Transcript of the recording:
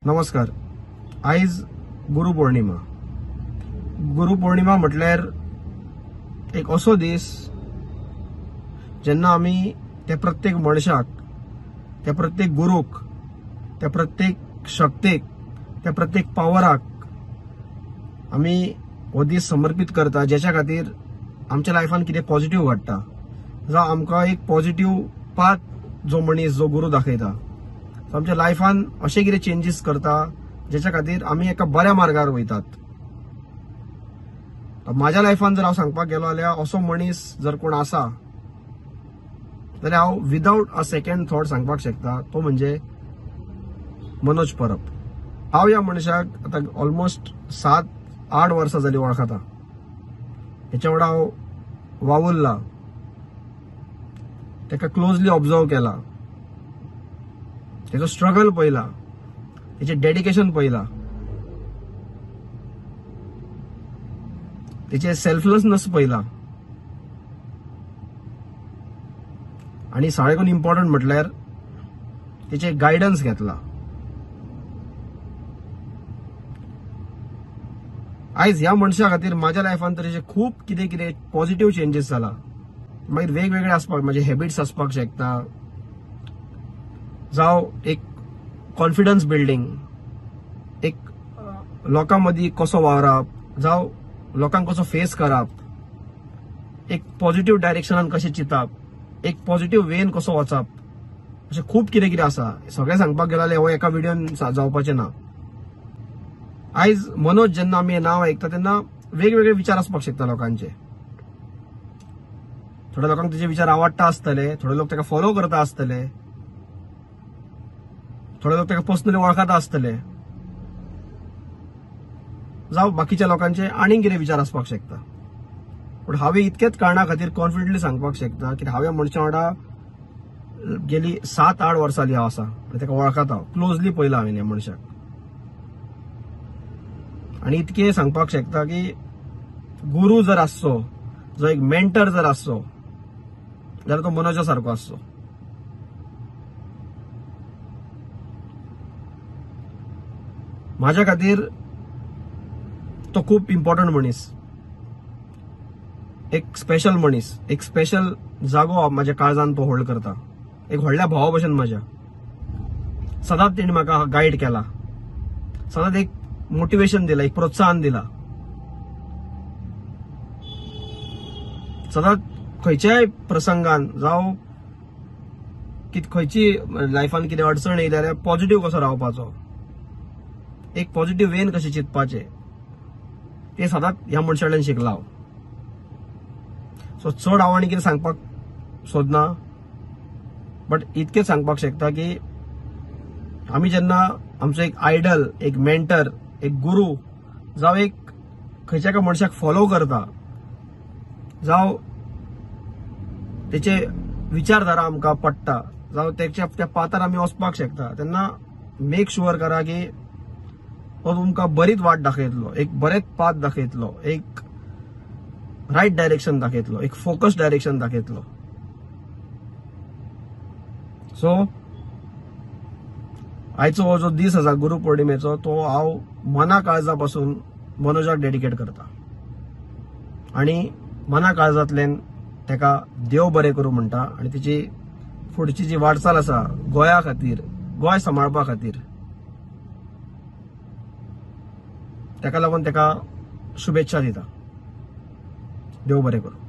नमस्कार. आयज गुरुपौर्णिमा. गुरुपौर्णिमा म्हटल्यार एक असो दीस जेन्ना आमी त्या प्रत्येक मनशाक, त्या प्रत्येक गुरूक, त्या प्रत्येक शक्तीक, त्या प्रत्येक पावराक आमी हो दीस समर्पित करता, जेच्या खातीर आमच्या लायफान कितें पॉझिटिव्ह घडटा, जावं आमकां एक पॉझिटिव्ह पाथ जो मनीस जो गुरू दाखयता, आमच्या लायफान अशें कितें चेंजीस करता जेच्या खातीर आमी एका बऱ्या मार्गार वयतात. म्हाज्या लायफान जर हांव सांगपाक गेलो जाल्यार असो मनीस जर कोण आसा जाल्यार हांव विदाउट अ सेकंड थॉट सांगपाक शकता, तो म्हणजे मनोज परब. हांव ह्या मनशाक आतां ऑलमोस्ट 7-8 वर्सां जालीं वळखता. हेच्या वांगडा हांव वावुरला, ताका क्लोजली ऑब्जर्व केला, तेजो स्ट्रगल पळयला, तेचे डेडिकेशन पळयला, तेचे सेल्फलेसनेस पळयला, आणि सगळ्याकून इम्पॉर्टंट म्हटल्यार तेचे गायडन्स घेतला. आयज ह्या मनशा खातीर म्हाज्या लायफान तरेचे खूब कितें कितें पॉझिटिव्ह चेंजीस जाला. मागीर वेगवेगळे आसपाक म्हणजे हॅबिट्स आसपाक शकता, जावं एक कॉन्फिडन्स बिल्डिंग, एक लोकां मदीं कसो वावरप, जावं लोकांक कसो फेस करप, एक पॉझिटिव्ह डायरेक्शनान कशें चिंतप, एक पॉझिटिव्ह वेन कसो वचप, अशें खूब कितें कितें आसा. सगळें सांगपाक गेलो जाल्यार हो एका व्हिडिओन जावपाचें ना. आयज मनोज जेन्ना आमी हें नांव आयकता तेन्ना वेगवेगळे विचार आसपाक शकता लोकांचे. थोड्या लोकांक तेचे विचार आवडटा आसतले, थोडे लोक ताका फॉलो करता आसतले, थोडे लोक ताका पर्सनली वळखता आसतले, जावं बाकीच्या लोकांचे आनीक कितें विचार आसपाक शकता. पूण हांवें इतकेच कारणां खातीर कॉन्फिडंटली सांगपाक शकता की हांव ह्या मनशा वांगडा गेली 7-8 वर्सां जालीं हांव आसा, ताका वळखता, क्लोजली पळयला हांवें ह्या मनशाक. आनी इतकें सांगपाक शकता की गुरू जर आसचो, जो एक मेंटर जर आसचो जाल्यार तो मनोजा सारको आसचो. म्हाज्या खातीर तो खूब इम्पॉर्टंट मनीस, एक स्पेशल मनीस, एक स्पेशल जागो म्हाज्या काळजान तो होल्ड करता, एक व्हडल्या भावा भशेन म्हाज्या. सदांच तेणी म्हाका गायड केला, सदांच एक मोटिवेशन दिला, एक प्रोत्साहन दिला. सदांच खंयच्याय प्रसंगान जावं खंयची लायफान कितें अडचण येयली जाल्यार पॉझिटिव्ह कसो रावपाचो, एक पॉझिटिव्ह वेन कशें चिंतपाचें, ते सदांच ह्या मनशा कडल्यान शिकला हांव. सो चड हांव आनी कितें सांगपाक सोदना, बट इतकेंच सांगपाक शकता की आमी जेन्ना आमचो एक आयडल, एक मेंटर, एक गुरू जावं एक खंयच्या एका मनशाक फॉलो करता, जावं तेचे विचारधारा आमकां पडटा, जावं त्या पाथार आमी वचपाक शकता, तेन्ना मेक शुअर करा की तो तुमकां बरीच वाट दाखयतलो, एक बरेच पाथ दाखयतलो, एक रायट डायरेक्शन दाखयतलो, एक फोकस डायरेक्शन दाखयतलो. सो आयचो हो जो दीस आसा गुरुपौर्णिमेचो, तो हांव मना काळजा पासून मनोजाक डेडिकेट करता, आनी मना काळजांतल्यान ताका देव बरें करूं म्हणटा. आनी तिची फुडची जी वाटचाल आसा गोंया खातीर, गोंय सांबाळपा खातीर, ताका लागून ताका शुभेच्छा दिता. देव बरें करूं.